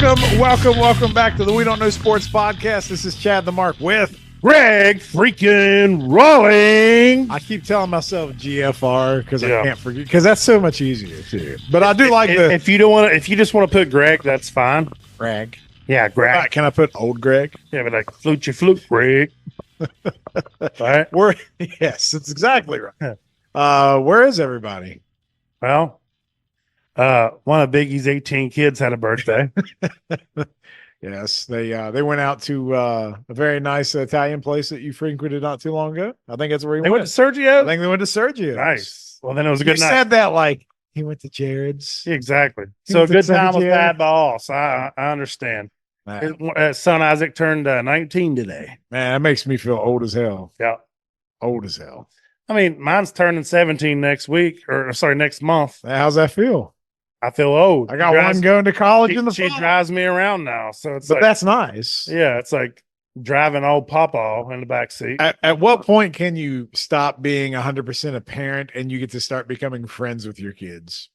Welcome back to the We Don't Know Sports podcast. This is Chad the Mark with Greg freaking Rawling. I keep telling myself GFR because I can't forget, because that's so much easier too. But I do if you just want to put Greg, that's fine. Greg. Yeah, Greg. Can I put old Greg? Yeah, but like flute, Greg. Right? Yes, that's exactly right. Where is everybody? Well, one of Biggie's 18 kids had a birthday. Yes, they went out to a very nice Italian place that you frequented not too long ago. I think that's where They went to Sergio? I think they went to Sergio. Nice. Well, then it was a good night. You said that like he went to Jared's. Exactly. So a good time was had by all. So I understand. His son Isaac turned 19 today. Man, that makes me feel old as hell. Yeah. Old as hell. I mean, mine's turning 17 next month. How's that feel? I feel old. I got one going to college in the She fall. drives me around now. So it's but that's nice. Yeah, it's like driving old Papa in the back seat. At what point can you stop being 100% a parent and you get to start becoming friends with your kids?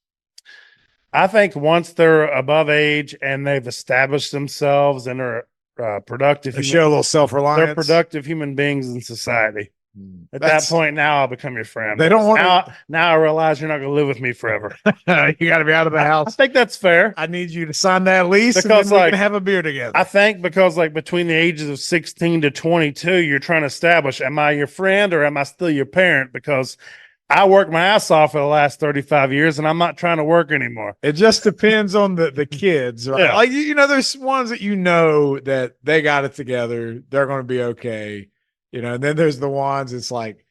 I think once they're above age and they've established themselves and are productive. They show a little self-reliance. They're productive human beings in society. At that point, now I'll become your friend. They don't want now I realize you're not going to live with me forever. You got to be out of the house. I think that's fair. I need you to sign that lease because and then we can have a beer together. I think because between the ages of 16 to 22, you're trying to establish, am I your friend or am I still your parent? Because I worked my ass off for the last 35 years and I'm not trying to work anymore. It just depends on the kids, right? Yeah. Like, there's ones that that they got it together. They're going to be okay. And then there's the ones it's like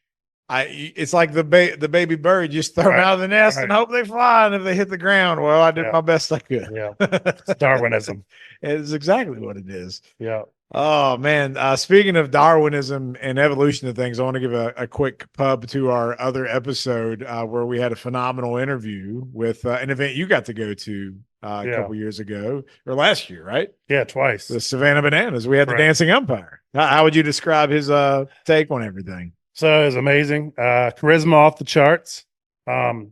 the baby bird, you just throw them out of the nest and hope they fly. And if they hit the ground, well, I did my best I could. Yeah. It's Darwinism. It's exactly what it is. Yeah. Oh, man. Speaking of Darwinism and evolution of things, I want to give a quick pub to our other episode where we had a phenomenal interview with an event you got to go to a couple years ago or last year, right? Yeah, twice. The Savannah Bananas. We had the dancing umpire. How would you describe his take on everything? So it was amazing. Charisma off the charts. I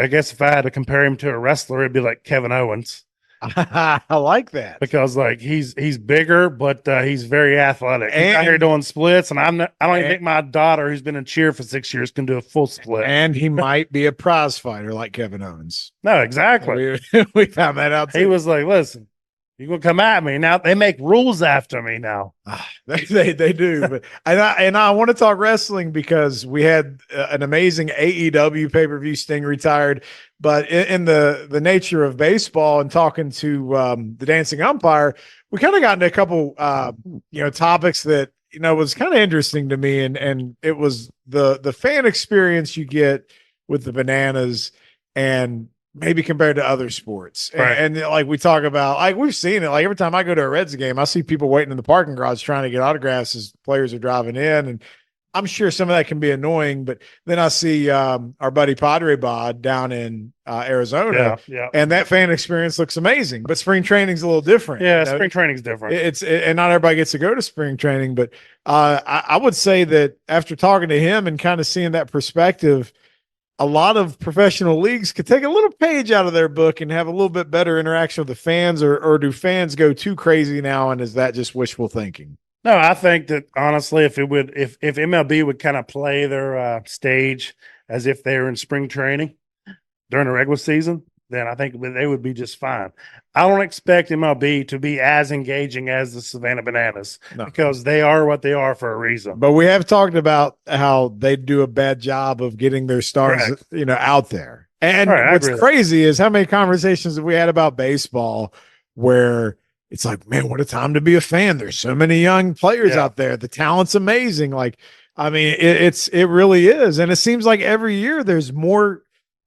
guess if I had to compare him to a wrestler, it'd be like Kevin Owens. I like that because he's bigger, but he's very athletic. He's out here doing splits, and I don't even think my daughter, who's been in cheer for 6 years, can do a full split. And he might be a prize fighter like Kevin Owens. No, exactly. We found that out too. He was like, "Listen, you're gonna come at me now." They make rules after me now. They do, but I want to talk wrestling because we had an amazing AEW pay-per-view. Sting retired, but in the nature of baseball and talking to the dancing umpire, we kind of got into a couple topics that was kind of interesting to me, and it was the fan experience you get with the Bananas and maybe compared to other sports. Right. And like we talk about, like we've seen it, like every time I go to a Reds game, I see people waiting in the parking garage trying to get autographs as players are driving in. And I'm sure some of that can be annoying, but then I see our buddy Padre Bod down in Arizona, and that fan experience looks amazing. But spring training's a little different. Yeah, spring training's different. And not everybody gets to go to spring training, but I would say that after talking to him and kind of seeing that perspective, a lot of professional leagues could take a little page out of their book and have a little bit better interaction with the fans, or do fans go too crazy now? And is that just wishful thinking? No, I think that honestly, if MLB would kind of play their stage as if they were in spring training during the regular season, then I think they would be just fine. I don't expect MLB to be as engaging as the Savannah Bananas because they are what they are for a reason. But we have talked about how they do a bad job of getting their stars, out there. And what's crazy is how many conversations have we had about baseball where it's like, man, what a time to be a fan. There's so many young players out there. The talent's amazing. Like, I mean, it really is. And it seems like every year there's more.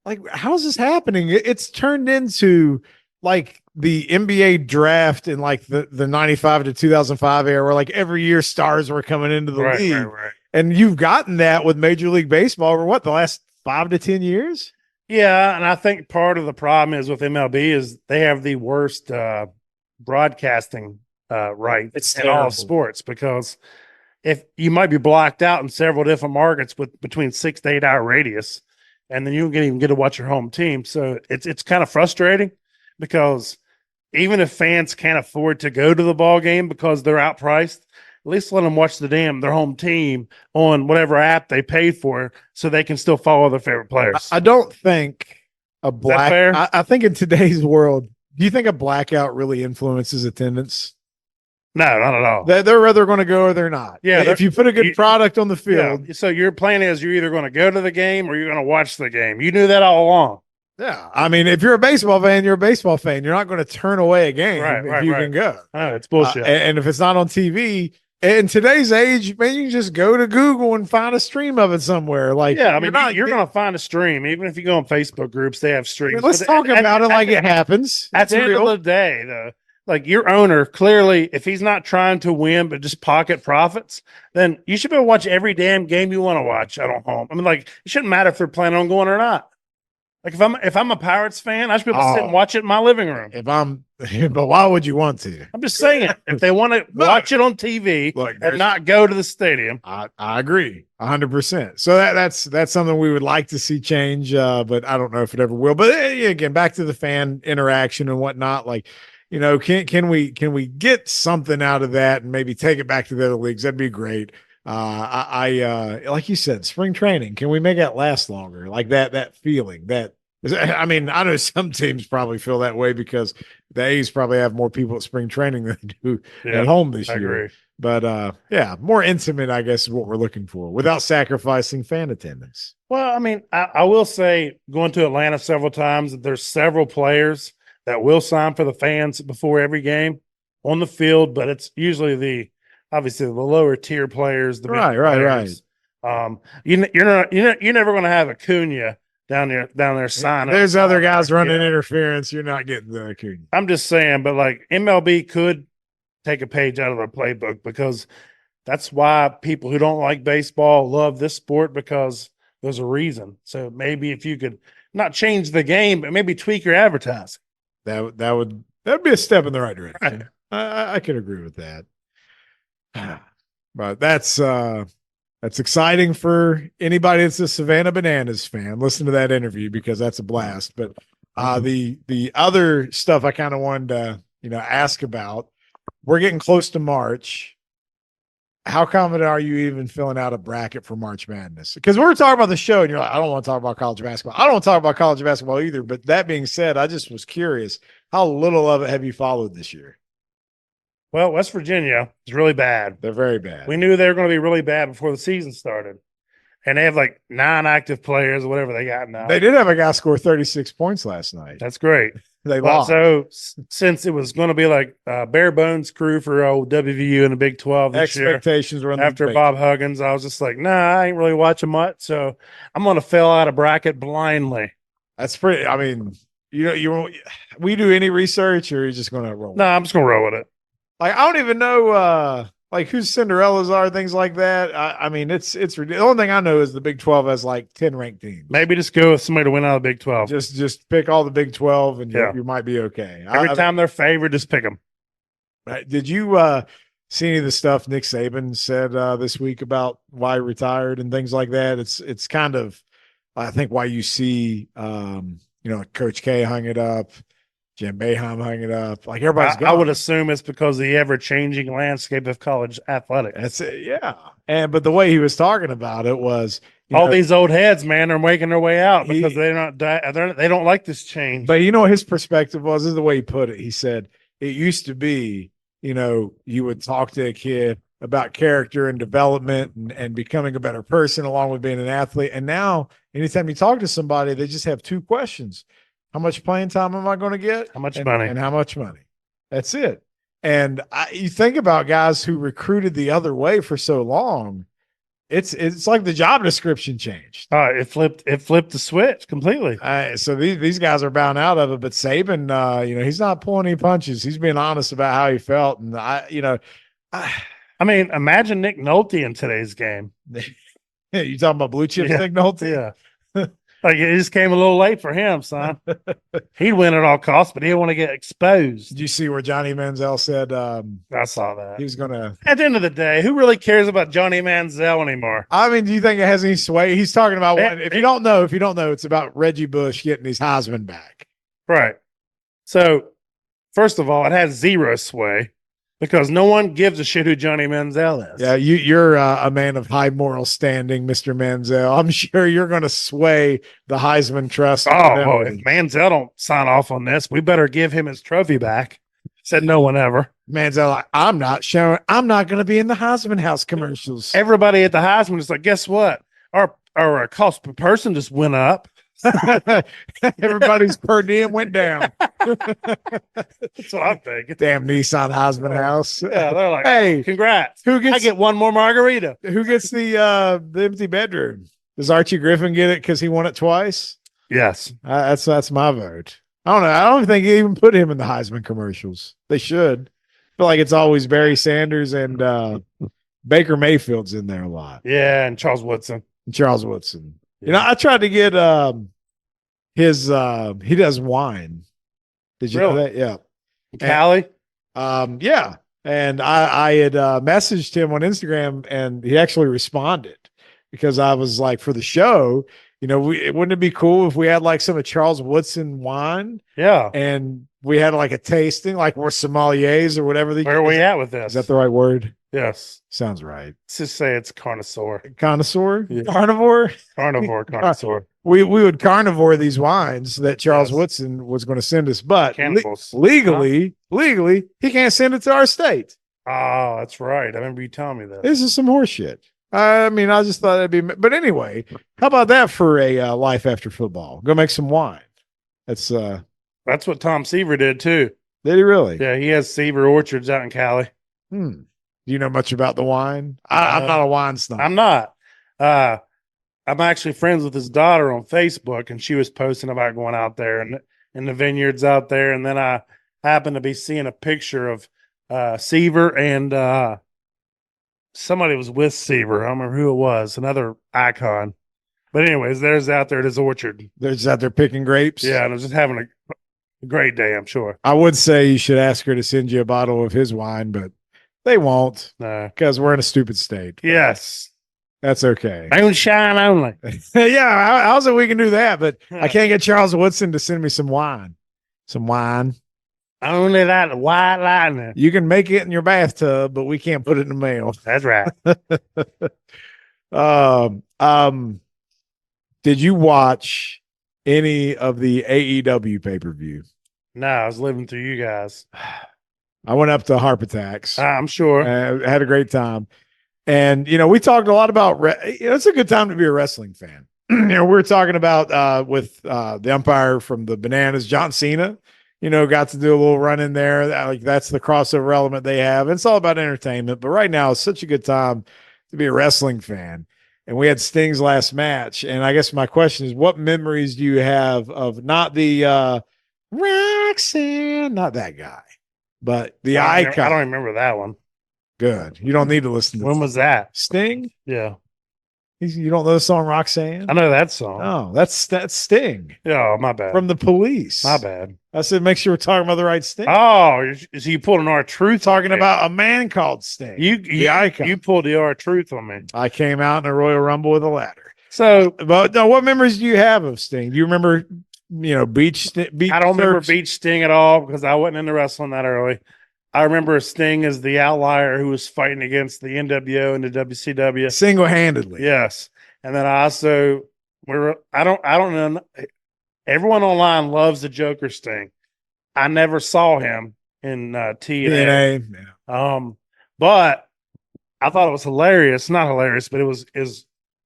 Like, how's this happening? It's turned into like the NBA draft in like the 95 to 2005 era, where like every year stars were coming into the league. Right. And you've gotten that with Major League Baseball over the last 5 to 10 years? Yeah, and I think part of the problem is with MLB is they have the worst broadcasting rights in all sports, because if you might be blocked out in several different markets with between 6 to 8 hour radius, and then you don't even get to watch your home team. So it's kind of frustrating because even if fans can't afford to go to the ball game because they're outpriced, at least let them watch their home team on whatever app they paid for so they can still follow their favorite players. I don't think I think in today's world, do you think a blackout really influences attendance? No, not at all. They're either going to go or they're not. Yeah, if you put a good product on the field. Yeah, so your plan is you're either going to go to the game or you're going to watch the game. You knew that all along. Yeah, I mean, if you're a baseball fan, you're a baseball fan. You're not going to turn away a game if you can go. Oh, it's bullshit. And if it's not on TV, in today's age, man, you can just go to Google and find a stream of it somewhere. Like, yeah, I mean, you're going to find a stream. Even if you go on Facebook groups, they have streams. Let's talk about it like it happens. At the end of the day, though, like your owner, clearly, if he's not trying to win but just pocket profits, then you should be able to watch every damn game you want to watch at home. I mean, like, it shouldn't matter if they're planning on going or not. Like if I'm a Pirates fan, I should be able to sit and watch it in my living room. But why would you want to? I'm just saying, if they want to watch it on TV and not go to the stadium, I agree 100%. So that's something we would like to see change, but I don't know if it ever will. But again, back to the fan interaction and whatnot. Like, can we get something out of that and maybe take it back to the other leagues? That'd be great. I like you said, spring training. Can we make that last longer? Like that feeling that. I mean, I know some teams probably feel that way because the A's probably have more people at spring training than they do at home this year. Agree. But more intimate, I guess, is what we're looking for without sacrificing fan attendance. Well, I mean, I will say, going to Atlanta several times, there's several players that will sign for the fans before every game on the field, but it's usually obviously the lower tier players. Right. You're never going to have Acuna down there signing. There's other guys running interference. You're not getting the Acuna. I'm just saying, but like MLB could take a page out of their playbook because that's why people who don't like baseball love this sport, because there's a reason. So maybe if you could not change the game, but maybe tweak your advertising. That'd be a step in the right direction. Right. I could agree with that. But that's exciting for anybody that's a Savannah Bananas fan. Listen to that interview because that's a blast. But the other stuff I kind of wanted to ask about. We're getting close to March. How confident are you even filling out a bracket for March Madness? Because we were talking about the show, and you're like, I don't want to talk about college basketball. I don't want to talk about college basketball either. But that being said, I just was curious, how little of it have you followed this year? Well, West Virginia is really bad. They're very bad. We knew they were going to be really bad before the season started. And they have like 9 active players or whatever they got now. They did have a guy score 36 points last night. That's great. They lost. So since it was going to be like bare bones crew for old WVU in the Big 12 this expectations year, were after Bob Huggins, I was just like, nah, I ain't really watching much. So I'm going to fill out a bracket blindly. That's pretty. I mean, you won't. We do any research, or are you just going to roll? No, I'm just going to roll with it. Like, I don't even know like who Cinderellas are, things like that. I mean, it's the only thing I know is the Big 12 has like 10 ranked teams. Maybe just go with somebody to win out of the Big 12. Just pick all the Big 12 and you might be okay. Every time they're favored, just pick them. Did you see any of the stuff Nick Saban said this week about why he retired and things like that? It's kind of, I think, why you see Coach K hung it up. Jim Boeheim hung it up. Like, everybody's gone. I would assume it's because of the ever-changing landscape of college athletics. That's it, yeah. But the way he was talking about it was these old heads, man, are making their way out because they don't like this change. But what his perspective was, this is the way he put it. He said it used to be, you would talk to a kid about character and development and becoming a better person along with being an athlete. And now, anytime you talk to somebody, they just have 2 questions. How much playing time am I going to get? How much money? And how much money? That's it. And you think about guys who recruited the other way for so long. It's like the job description changed. It flipped the switch completely. So these guys are bound out of it. But Saban, he's not pulling any punches. He's being honest about how he felt. And I mean, imagine Nick Nolte in today's game. You talking about blue chips, Nick Nolte? Yeah. Like, it just came a little late for him, son. He'd win at all costs, but he didn't want to get exposed. Did you see where Johnny Manziel said? I saw that. He was going to. At the end of the day, who really cares about Johnny Manziel anymore? I mean, do you think it has any sway? He's talking about if you don't know, it's about Reggie Bush getting his Heisman back. Right. So First of all, it has zero sway because no one gives a shit who Johnny Manziel is. Yeah, you're a man of high moral standing, Mr. Manziel. I'm sure you're going to sway the Heisman Trust. Oh, well, if Manziel don't sign off on this, we better give him his trophy back. Said no one ever. Manziel, I'm not going to be in the Heisman House commercials. Everybody at the Heisman is like, guess what? Our cost per person just went up. Everybody's per diem went down. That's what I'm thinking. Damn Nissan Heisman House. Yeah, they're like, hey, congrats. I get one more margarita. Who gets the empty bedroom? Does Archie Griffin get it because he won it twice? Yes. That's my vote. I don't know. I don't think they even put him in the Heisman commercials. They should. I feel like it's always Barry Sanders and Baker Mayfield's in there a lot. Yeah, and Charles Woodson. You know, I tried to get his he does wine. Did you know that? Yeah. Cali? Yeah. And I had messaged him on Instagram and he actually responded because I was like, for the show, you know, wouldn't it be cool if we had like some of Charles Woodson wine? Yeah. And we had like a tasting, like we're sommeliers or whatever. Where are we at with this? Is that the right word? Yes. Sounds right. Let's just say it's connoisseur. Connoisseur? Yeah. Carnivore? Connoisseur. We would carnivore these wines that Charles Woodson was going to send us, but legally, he can't send it to our state. Oh, that's right. I remember you telling me that. This is some horse shit. I mean, I just thought it'd be, but anyway, how about that for a life after football? Go make some wine. That's what Tom Seaver did too. Did he really? Yeah, he has Seaver Orchards out in Cali. Do you know much about the wine? I'm not a wine snob. I'm not. I'm actually friends with his daughter on Facebook, and she was posting about going out there and in the vineyards out there. And then I happened to be seeing a picture of Seaver and somebody was with Seaver. I don't remember who it was, another icon. But anyways, there's out there at his orchard. They're just out there picking grapes. Yeah, and I was just having a great day, I'm sure. I would say you should ask her to send you a bottle of his wine, but they won't because we're in a stupid state. Yes. That's okay. Moonshine only. Yeah, how's it we can do that? But I can't get Charles Woodson to send me some wine. Some wine. Only that white lightning. You can make it in your bathtub, but we can't put it in the mail. That's right. Did you watch any of the AEW pay-per-view? No, I was living through you guys. I went up to Harp Attacks. I'm sure. I had a great time. And, you know, we talked a lot about, it's a good time to be a wrestling fan. You know, we were talking about with the umpire from the Bananas, John Cena, you know, got to do a little run in there. That's the crossover element they have. It's all about entertainment. But right now, it's such a good time to be a wrestling fan. And we had Sting's last match. And I guess my question is, what memories do you have of not the Roxanne, not that guy, but the icon? I don't remember that one. Good. You don't need to listen to When was that? Sting? Yeah. You don't know the song Roxanne? I know that song. Oh, that's Sting. Yeah, my bad. From the Police. My bad. I said make sure we're talking about the right Sting. Oh, so you pulled an R-Truth? Talking about a man called Sting. The icon. You pulled the R-Truth on me. I came out in a Royal Rumble with a ladder. So, but no, what memories do you have of Sting? Do you remember, you know, beach? I don't remember Beach Sting at all because I wasn't into wrestling that early. I remember Sting as the outlier who was fighting against the NWO and the WCW single-handedly. Yes, and then I also I don't know. Everyone online loves the Joker Sting. I never saw him in TNA. Yeah. But I thought it was hilarious. Not hilarious, but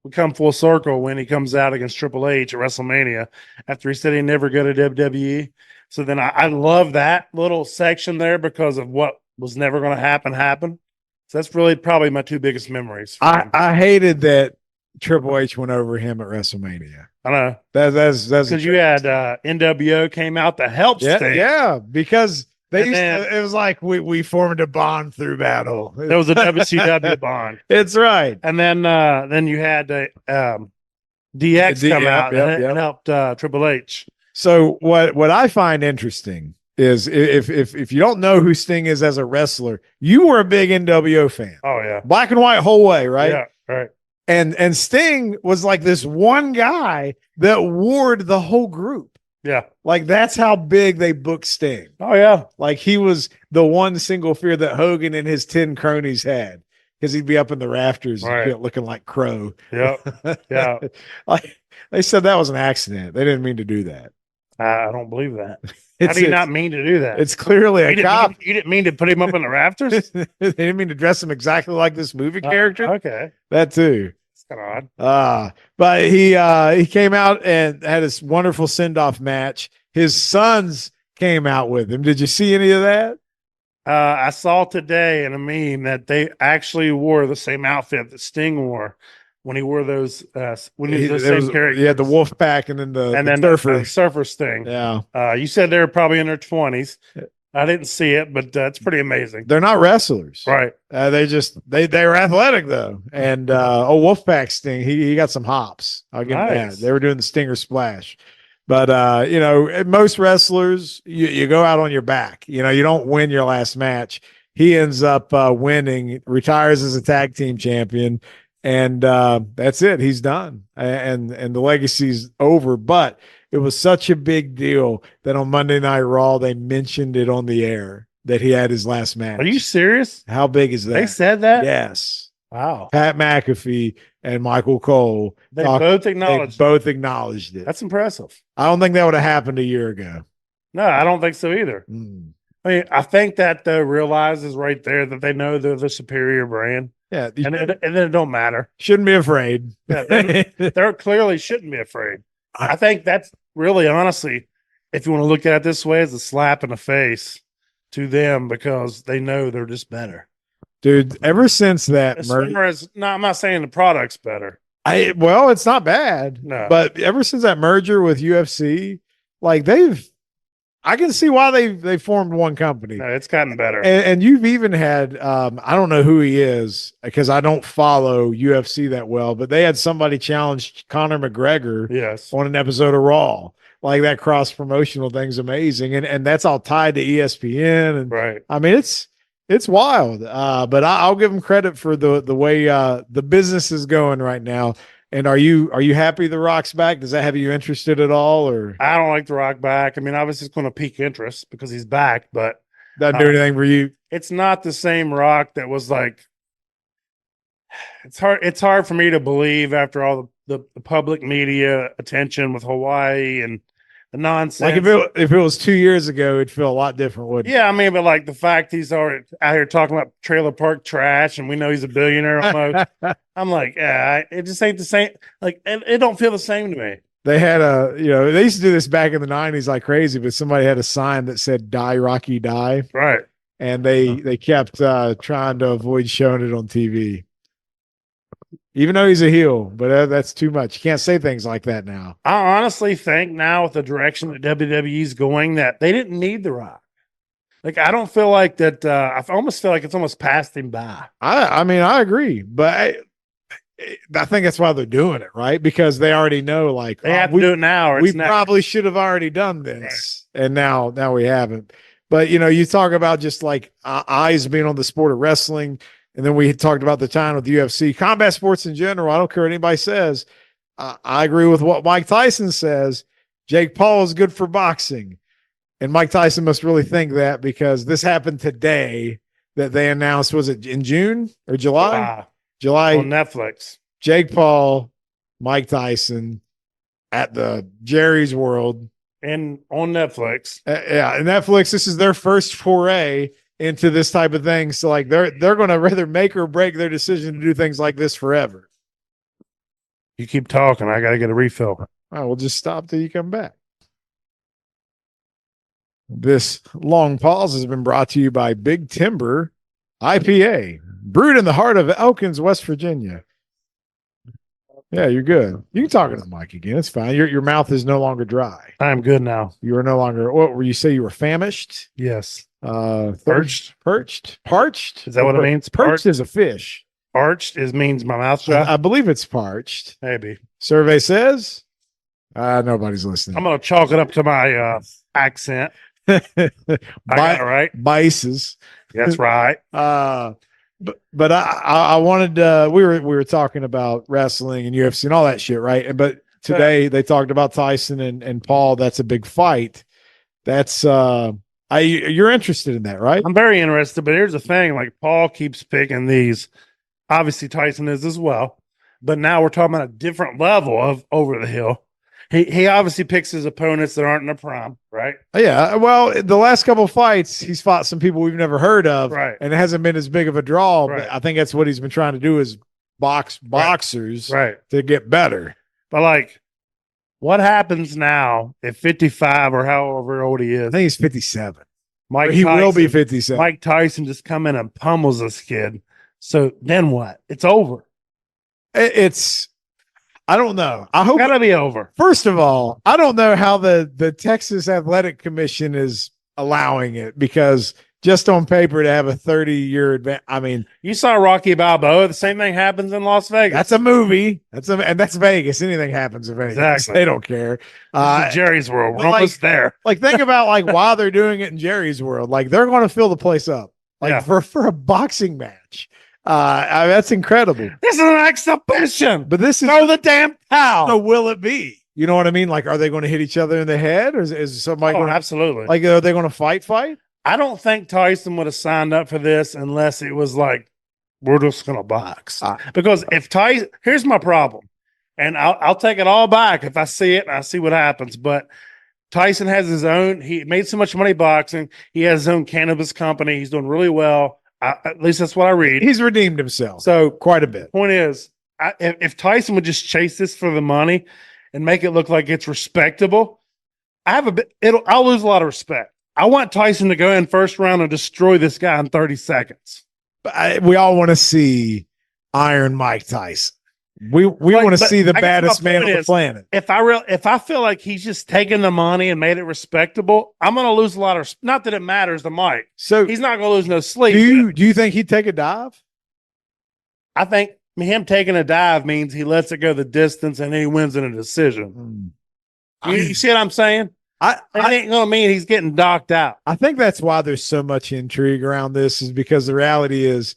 we come full circle when he comes out against Triple H at WrestleMania after he said he'd never go to WWE. So then I love that little section there because of what was never going to happen. So that's really probably my two biggest memories. I hated that Triple H went over him at WrestleMania. I know. That's because you had NWO came out to help Sting. Yeah, because it was like we formed a bond through battle. There was a WCW bond. It's right. And then you had DX come out and helped Triple H. So what I find interesting is if you don't know who Sting is as a wrestler, you were a big NWO fan. Oh yeah, black and white whole way, right? Yeah, right. And Sting was like this one guy that warred the whole group. Yeah. Like that's how big they booked Sting. Oh yeah. Like he was the one single fear that Hogan and his 10 cronies had because he'd be up in the rafters looking like Crow. Yeah. Yeah. Like they said that was an accident. They didn't mean to do that. I don't believe that. How do you not mean to do that? It's clearly a cop. You didn't mean to put him up in the rafters? They didn't mean to dress him exactly like this movie character. Okay. That too. It's kind of odd. But he came out and had this wonderful send-off match. His sons came out with him. Did you see any of that? I saw today in a meme that they actually wore the same outfit that Sting wore when he wore those when he was the same character. Yeah, the wolf pack and then the surfers thing. Yeah. You said they were probably in their 20s. I didn't see it, but it's pretty amazing. They're not wrestlers, right? They were athletic though, and Wolfpack Sting, he got some hops. I'll give him that. They were doing the Stinger Splash, but most wrestlers, you go out on your back. You don't win your last match. He ends up winning, retires as a tag team champion, and that's it. He's done, and the legacy's over. But it was such a big deal that on Monday Night Raw, they mentioned it on the air that he had his last match. Are you serious? How big is that? They said that? Yes. Wow. Pat McAfee and Michael Cole. They both acknowledged it. That's impressive. I don't think that would have happened a year ago. No, I don't think so either. I mean, I think that realizes right there that they know they're the superior brand. Yeah. And then it don't matter. Shouldn't be afraid. Yeah, they clearly shouldn't be afraid. I think that's really, honestly, if you want to look at it this way, as a slap in the face to them because they know they're just better. Dude, ever since that merger, I'm not saying the product's better. It's not bad. No. But ever since that merger with UFC, like I can see why they formed one company. No, it's gotten better. And you've even had I don't know who he is because I don't follow UFC that well, but they had somebody challenge Conor McGregor on an episode of Raw. Like that cross promotional thing's amazing. And that's all tied to ESPN. And right. I mean, it's wild. But I'll give them credit for the way the business is going right now. And are you happy The Rock's back? Does that have you interested at all? Or I don't like The Rock back. I mean, obviously it's going to pique interest because he's back, but doesn't do anything for you. It's not the same Rock that was like. It's hard for me to believe after all the public media attention with Hawaii and the nonsense. Like if it was 2 years ago, it'd feel a lot different, wouldn't it? Yeah, I mean, but like the fact he's already out here talking about trailer park trash, and we know he's a billionaire almost. I'm like, yeah, it just ain't the same. Like, it don't feel the same to me. They had they used to do this back in the 90s like crazy, but somebody had a sign that said "Die Rocky Die," right? And they kept trying to avoid showing it on TV. Even though he's a heel, but that's too much. You can't say things like that now. I honestly think now with the direction that WWE's going that they didn't need The Rock. Like, I don't feel like that. I almost feel like it's almost passed him by. I mean, I agree, but I think that's why they're doing it, right? Because they already know, like, they have to do it now. Or we probably should have already done this, right. And now we haven't. But you talk about just like eyes being on the sport of wrestling. And then we talked about the time with the UFC, combat sports in general. I don't care what anybody says. I agree with what Mike Tyson says. Jake Paul is good for boxing. And Mike Tyson must really think that because this happened today that they announced, was it in June or July? July. On Netflix. Jake Paul, Mike Tyson at the Jerry's World. And on Netflix. Yeah, and Netflix, this is their first foray into this type of thing. So like they're going to rather make or break their decision to do things like this forever. You keep talking. I got to get a refill. All right, we'll just stop till you come back. This long pause has been brought to you by Big Timber IPA, brewed in the heart of Elkins, West Virginia. Yeah, you're good. You can talk to the mic again. It's fine. Your mouth is no longer dry. I'm good now. You are no longer, what were you say? You were famished? Yes. Parched. Is that what it means? Perched is a fish. Parched means my mouth's dry. I believe it's parched. Maybe. Survey says nobody's listening. I'm gonna chalk it up to my accent. I got it right. Bices. That's right. But I wanted we were talking about wrestling and UFC and all that shit, right? But today they talked about Tyson and Paul. That's a big fight. That's you're interested in that, right? I'm very interested, but here's the thing: like Paul keeps picking these. Obviously, Tyson is as well, but now we're talking about a different level of over the hill. He obviously picks his opponents that aren't in the prime, right? Yeah. Well, the last couple of fights, he's fought some people we've never heard of, right? And it hasn't been as big of a draw. Right. But I think that's what he's been trying to do is boxers, right, to get better. But like, what happens now at 55 or however old he is? I think he's 57. He will be 57. Mike Tyson just come in and pummels this kid. So then what? It's over. I don't know. I hope it's gotta be over. First of all, I don't know how the Texas Athletic Commission is allowing it, because just on paper to have a 30-year advance. I mean, you saw Rocky Balboa. The same thing happens in Las Vegas. That's a movie. And that's Vegas. Anything happens in Vegas. Exactly. They don't care. Jerry's World. We're almost there. Like, think about like why they're doing it in Jerry's World. Like, they're going to fill the place up. Like for a boxing match. That's incredible. This is an exhibition. But this is the damn towel. So will it be? You know what I mean? Like, are they going to hit each other in the head, or is somebody going to, absolutely. Like, are they going to fight? I don't think Tyson would have signed up for this unless it was like, we're just going to box. Because if Tyson, here's my problem, and I'll take it all back if I see it and I see what happens. But Tyson has his own, he made so much money boxing. He has his own cannabis company. He's doing really well. At least that's what I read. He's redeemed himself. So quite a bit. Point is, if Tyson would just chase this for the money and make it look like it's respectable, I'll lose a lot of respect. I want Tyson to go in first round and destroy this guy in 30 seconds. We all want to see Iron Mike Tyson. We want to see the baddest man on the planet. If I feel like he's just taking the money and made it respectable, I'm going to lose a lot of. Not that it matters to Mike. So he's not going to lose no sleep. Do you think he'd take a dive? I think him taking a dive means he lets it go the distance and he wins in a decision. You see what I'm saying? That ain't going to mean he's getting knocked out. I think that's why there's so much intrigue around this, is because the reality is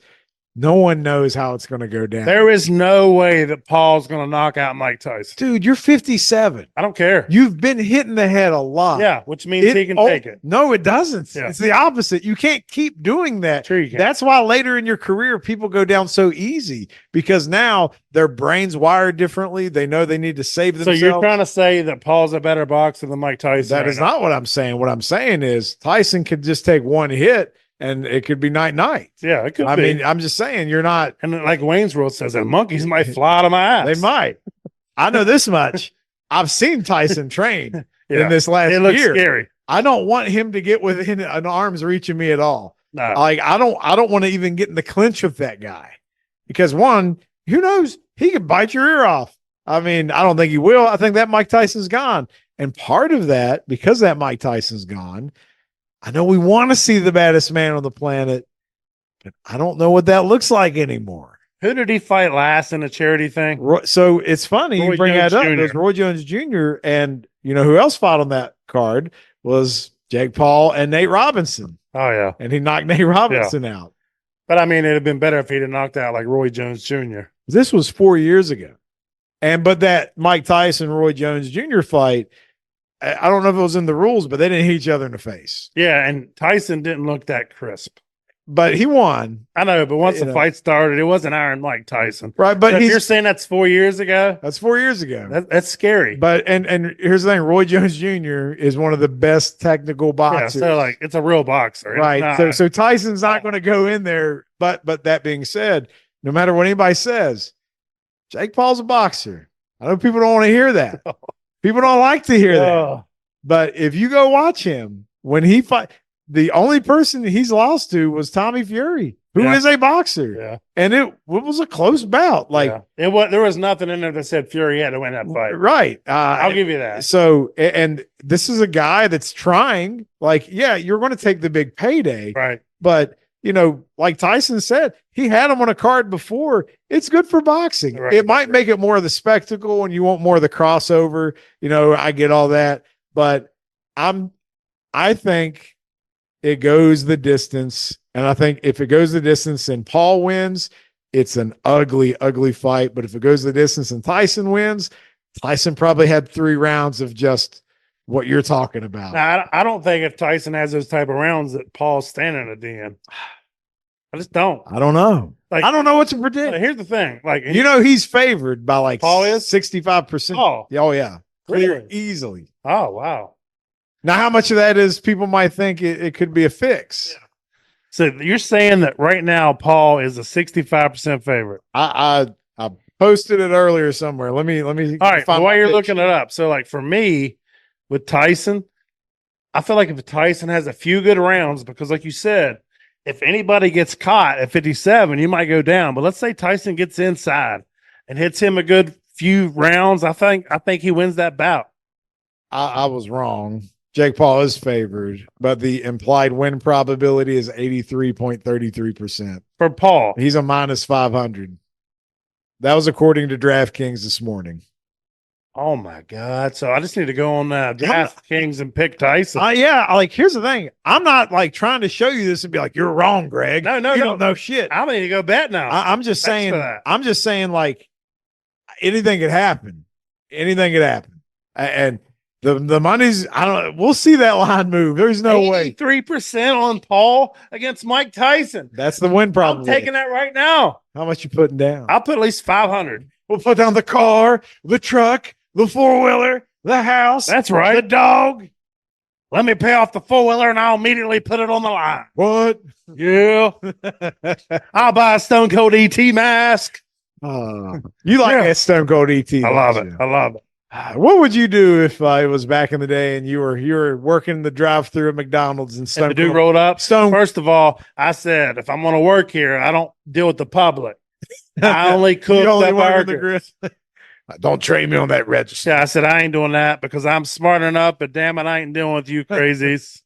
no one knows how it's going to go down. There is no way that Paul's going to knock out Mike Tyson. Dude, you're 57. I don't care. You've been hitting the head a lot. Yeah, which means he can take it. No, it doesn't. Yeah. It's the opposite. You can't keep doing that. Sure you can. That's why later in your career, people go down so easy, because now their brain's wired differently. They know they need to save themselves. So you're trying to say that Paul's a better boxer than Mike Tyson? That is not what I'm saying. What I'm saying is Tyson could just take one hit and it could be night. Yeah, it could be. I mean, I'm just saying, you're not. And like Wayne's World says, the monkeys might fly out of my ass. They might. I know this much. I've seen Tyson train in this last year. It looks scary. I don't want him to get within an arm's reach of me at all. No. Like, I don't want to even get in the clinch with that guy, because one, who knows? He could bite your ear off. I mean, I don't think he will. I think that Mike Tyson's gone. And part of that, because that Mike Tyson's gone, I know we want to see the baddest man on the planet, but I don't know what that looks like anymore. Who did he fight last in a charity thing? So it's funny you bring that up. It was Roy Jones Jr. And you know who else fought on that card was Jake Paul and Nate Robinson. Oh, yeah. And he knocked Nate Robinson out. But I mean, it'd have been better if he'd have knocked out like Roy Jones Jr. This was 4 years ago. But that Mike Tyson, Roy Jones Jr. fight, I don't know if it was in the rules, but they didn't hit each other in the face. Yeah, and Tyson didn't look that crisp. But he won. I know, but once the fight started, it wasn't Iron Mike Tyson. Right, but you're saying that's 4 years ago? That's 4 years ago. That's scary. But and here's the thing, Roy Jones Jr. is one of the best technical boxers. Yeah, so like it's a real boxer. Right. So Tyson's not going to go in there. But that being said, no matter what anybody says, Jake Paul's a boxer. I know people don't want to hear that. People don't like to hear that. But if you go watch him, when he fight, the only person he's lost to was Tommy Fury, who is a boxer. Yeah. And it was a close bout. Like there was nothing in there that said Fury had to win that fight. Right. I'll give you that. So, and this is a guy that's trying, like, yeah, you're going to take the big payday. Right. But, you know, like Tyson said, he had him on a card before. It's good for boxing. Right. It might make it more of the spectacle and you want more of the crossover. You know, I get all that. But I think it goes the distance. And I think if it goes the distance and Paul wins, it's an ugly, ugly fight. But if it goes the distance and Tyson wins, Tyson probably had 3 rounds of just what you're talking about. Now, I don't think if Tyson has those type of rounds that Paul's standing at the end. I just don't. I don't know. Like, I don't know what to predict. Here's the thing. Like, he's favored by like Paul is 65%. Oh yeah. Clear really? Easily. Oh, wow. Now, how much of that is people might think it could be a fix? Yeah. So you're saying that right now Paul is a 65% favorite. I posted it earlier somewhere. Let me. All right. While you're looking it up, so like for me with Tyson, I feel like if Tyson has a few good rounds, because like you said, if anybody gets caught at 57, you might go down. But let's say Tyson gets inside and hits him a good few rounds. I think he wins that bout. I was wrong. Jake Paul is favored, but the implied win probability is 83.33%. For Paul. He's a minus 500. That was according to DraftKings this morning. Oh, my God. So I just need to go on DraftKings and pick Tyson. Yeah. Like, here's the thing. I'm not like trying to show you this and be like, you're wrong, Greg. No. You don't know shit. I'm going to go bet now. I'm just saying, like, anything could happen. Anything could happen. And the money's, I don't know. We'll see that line move. There's no way. 83% on Paul against Mike Tyson. That's the win problem. I'm taking that right now. How much you putting down? I'll put at least 500. We'll put down the car, the truck, the 4-wheeler, the house. That's right. The dog. Let me pay off the 4-wheeler and I'll immediately put it on the line. What? Yeah. I'll buy a Stone Cold ET mask. You like that Stone Cold ET? I love it. I love it. What would you do if it was back in the day and you were working the drive-through at McDonald's and Stone Cold rolled up? First of all, I said if I'm going to work here, I don't deal with the public. I only cook the burger. Don't train me on that register. Yeah, I said I ain't doing that because I'm smart enough, but damn it, I ain't dealing with you crazies.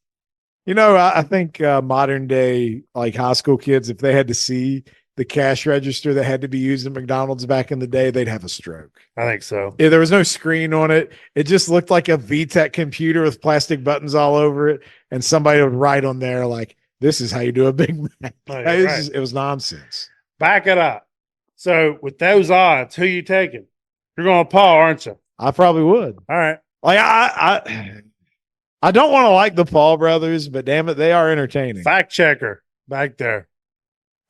I think modern day like high school kids, if they had to see the cash register that had to be used at McDonald's back in the day, they'd have a stroke. I think so. Yeah, there was no screen on it. It just looked like a VTech computer with plastic buttons all over it. And somebody would write on there like, this is how you do a Big Mac. It was nonsense. Back it up. So with those odds, who you taking? You're going to Paul, aren't you? I probably would. All right. Like I don't want to like the Paul brothers, but damn it, they are entertaining. Fact checker back there.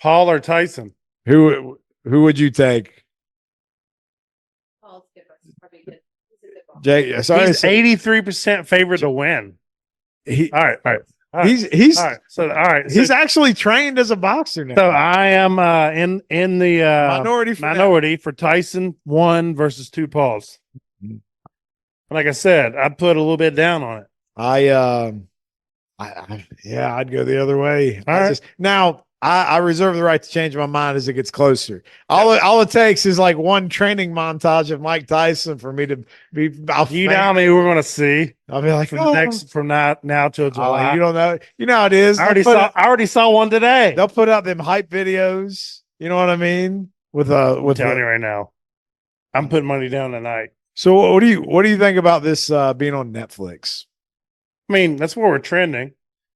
Paul or Tyson? Who would you take? Paul's good. Probably good. He's a good ball. Jay, sorry, he's 83% favorite to win. All right. He's all right. So all right. He's actually trained as a boxer now. So I am in the minority for Tyson 1 versus 2 Pauls. Mm-hmm. Like I said, I put a little bit down on it. I'd go the other way. All right. Now I reserve the right to change my mind as it gets closer. All it takes is like one training montage of Mike Tyson for me to be. You know how many we're going to see. I'll be like, from now till July. You don't know. You know how it is. I already saw one today. They'll put out them hype videos. You know what I mean? I'm telling you right now, I'm putting money down tonight. So what do you think about this being on Netflix? I mean, that's where we're trending.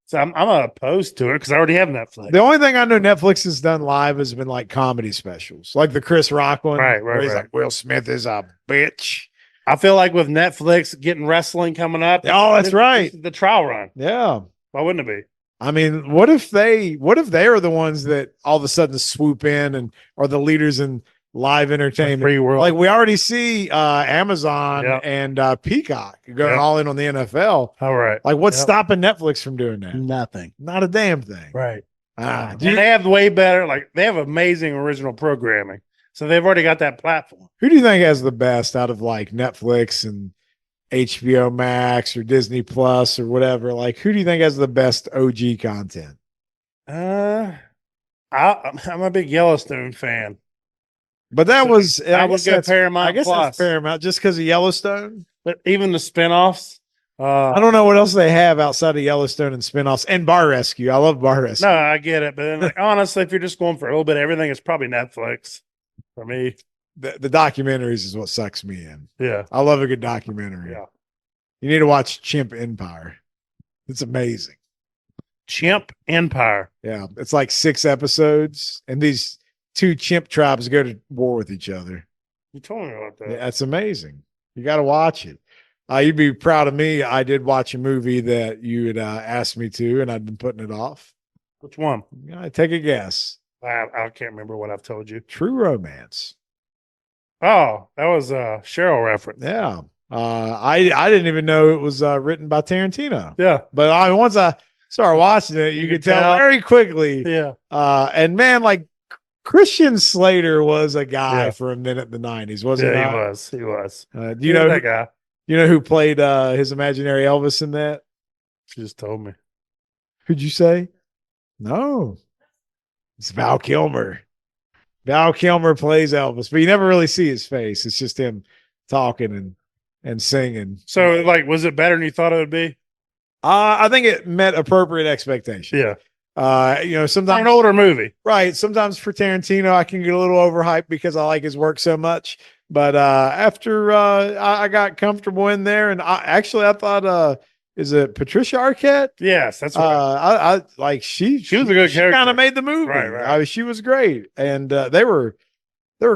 So I'm not opposed to it because I already have Netflix. The only thing I know Netflix has done live has been like comedy specials, like the Chris Rock one. Right. He's like, Will Smith is a bitch. I feel like with Netflix getting wrestling coming up. Oh, that's right. The trial run. Yeah. Why wouldn't it be? I mean, what if they are the ones that all of a sudden swoop in and are the leaders in live entertainment? Free world. Like we already see Amazon and Peacock going all in on the NFL. All right. Like what's stopping Netflix from doing that? Nothing. Not a damn thing. Right. And they have way better, like they have amazing original programming. So they've already got that platform. Who do you think has the best out of like Netflix and HBO Max or Disney Plus or whatever? Like who do you think has the best OG content? I'm a big Yellowstone fan. But that was I would go Paramount. I guess Plus. That's Paramount just because of Yellowstone. But even the spinoffs. I don't know what else they have outside of Yellowstone and spinoffs and Bar Rescue. I love Bar Rescue. No, I get it. But then, like, honestly, if you're just going for a little bit of everything, it's probably Netflix for me. The documentaries is what sucks me in. Yeah. I love a good documentary. Yeah. You need to watch Chimp Empire. It's amazing. Chimp Empire. Yeah. It's like 6 episodes, and these 2 chimp tribes go to war with each other. You told me about that. Yeah, that's amazing. You got to watch it. You'd be proud of me. I did watch a movie that you had asked me to, and I'd been putting it off. Which one? Take a guess. I can't remember what I've told you. True Romance. Oh, that was a Cheryl reference. Yeah. I didn't even know it was written by Tarantino. Yeah. But once I started watching it, you could tell very quickly. Yeah. And man, like Christian Slater was a guy for a minute in the 90s, wasn't he? Yeah, he was. He was. Do you know that guy? You know who played his imaginary Elvis in that? She just told me. Who'd you say? No. It's Val Kilmer. Val Kilmer plays Elvis, but you never really see his face. It's just him talking and singing. So, like, was it better than you thought it would be? I think it met appropriate expectation. Yeah. Sometimes an older movie, right? Sometimes for Tarantino, I can get a little overhyped because I like his work so much. But after I got comfortable in there, and I thought, is it Patricia Arquette? Yes, that's right. I like she was a good character. Kind of made the movie. Right. She was great, and they were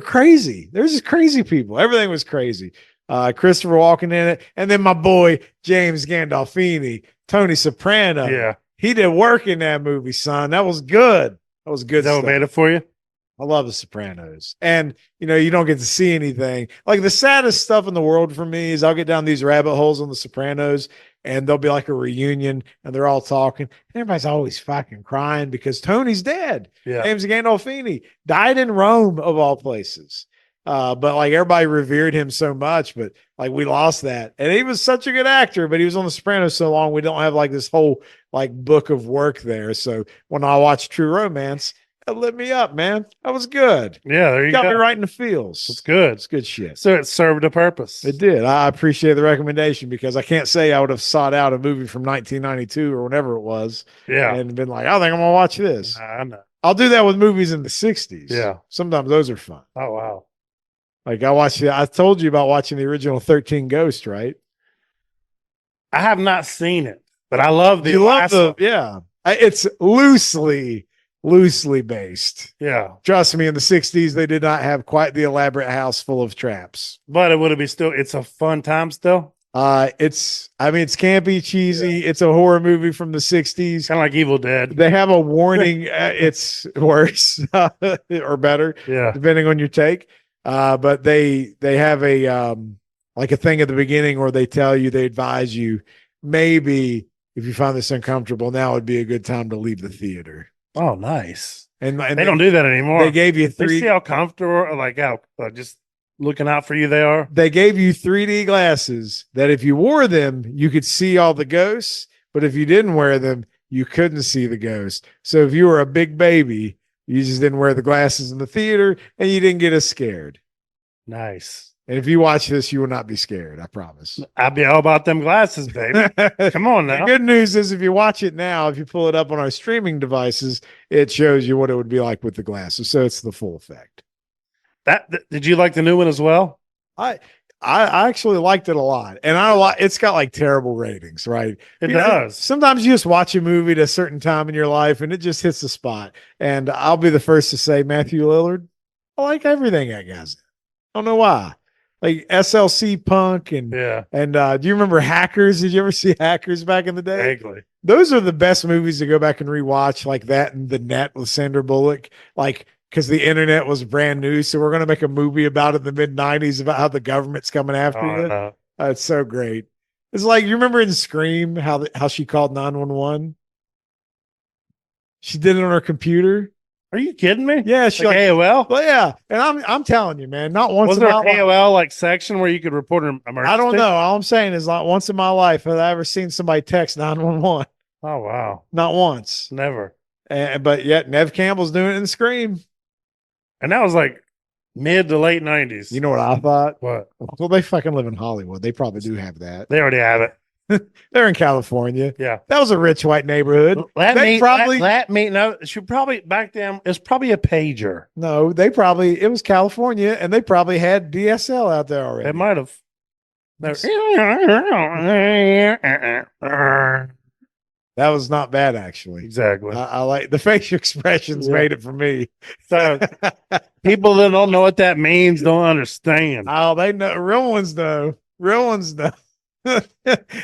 crazy. There's just crazy people. Everything was crazy. Christopher Walken in it, and then my boy James Gandolfini, Tony Soprano. Yeah. He did work in that movie, son. That was good. That was good. Is that what made it for you? I love The Sopranos. And, you don't get to see anything. Like the saddest stuff in the world for me is I'll get down these rabbit holes on The Sopranos and there'll be like a reunion and they're all talking. And everybody's always fucking crying because Tony's dead. Yeah. James Gandolfini died in Rome of all places. But like everybody revered him so much, but like we lost that. And he was such a good actor, but he was on The Sopranos so long, we don't have like this whole like book of work there. So when I watched True Romance, that lit me up, man. That was good. Yeah, there you go. Got me right in the feels. It's good. It's good shit. So it served a purpose. It did. I appreciate the recommendation because I can't say I would have sought out a movie from 1992 or whenever it was. Yeah. And been like, I think I'm going to watch this. I know. I'll do that with movies in the 60s. Yeah. Sometimes those are fun. Oh, wow. Like I told you about watching the original 13 Ghost, right? I have not seen it, but I love the. You love the, yeah. It's loosely based. Yeah. Trust me, in the 60s, they did not have quite the elaborate house full of traps. But it would be still, it's a fun time still. It's campy, cheesy. Yeah. It's a horror movie from the 60s. Kind of like Evil Dead. They have a warning. It's worse or better. Yeah. Depending on your take. But they have a like a thing at the beginning where they advise you, maybe if you find this uncomfortable, now would be a good time to leave the theater. Oh, nice. And they don't do that anymore. They gave you They see how comfortable, like how just looking out for you they are. They gave you 3D glasses that if you wore them, you could see all the ghosts. But if you didn't wear them, you couldn't see the ghosts. So if you were a big baby, you just didn't wear the glasses in the theater and you didn't get as scared. Nice. And if you watch this, you will not be scared. I promise. I'll be all about them glasses, baby. Come on now. The good news is if you watch it now, if you pull it up on our streaming devices, it shows you what it would be like with the glasses. So it's the full effect. Did you like the new one as well? I actually liked it a lot. And it's got like terrible ratings, right? It does. Sometimes you just watch a movie at a certain time in your life and it just hits the spot. And I'll be the first to say Matthew Lillard, I like everything that guy's in. I don't know why. Like SLC Punk and do you remember Hackers? Did you ever see Hackers back in the day? Vaguely. Those are the best movies to go back and rewatch, like that and The Net with Sandra Bullock. Like, because the internet was brand new, so we're going to make a movie about it in the mid-90s about how the government's coming after you. It's so great. It's like, you remember in Scream how she called 911? She did it on her computer. Are you kidding me? Yeah, she like AOL. Well, yeah, and I'm telling you, man, not once. Was there an AOL like section where you could report an emergency? I don't know. All I'm saying is, not once in my life have I ever seen somebody text 911. Oh wow, not once, never. But yet, Nev Campbell's doing it in Scream, and that was like mid to late 90s. You know what I thought? What? Well, they fucking live in Hollywood. They probably do have that. They already have it. They're in California. Yeah. That was a rich white neighborhood. Should probably back then, it's probably a pager. No, it was California and they probably had DSL out there already. They might have. That was not bad, actually. Exactly. I like the facial expressions made it for me. So people that don't know what that means don't understand. Oh, they know. Real ones know. Real ones know.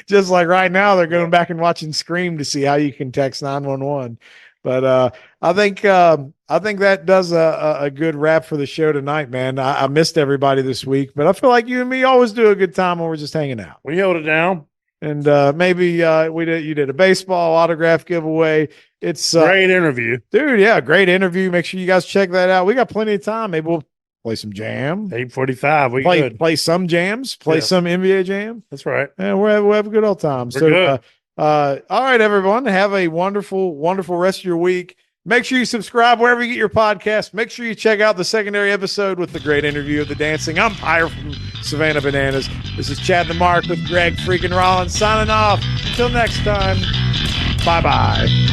Just like right now, they're going back and watching Scream to see how you can text 911. But I think that does a good wrap for the show tonight, man. I missed everybody this week, but I feel like you and me always do a good time when we're just hanging out. We held it down. And maybe you did a baseball autograph giveaway. It's great interview, dude. Yeah, great interview. Make sure you guys check that out. We got plenty of time. Maybe we'll play some jam. 8:45. We play some jams. Play some NBA jam. That's right. And we'll have a good old time. We're good. All right, everyone. Have a wonderful, wonderful rest of your week. Make sure you subscribe wherever you get your podcast. Make sure you check out the secondary episode with the great interview of the dancing umpire from Savannah Bananas. This is Chad the Mark with Greg freaking Rollins signing off. Until next time, bye-bye.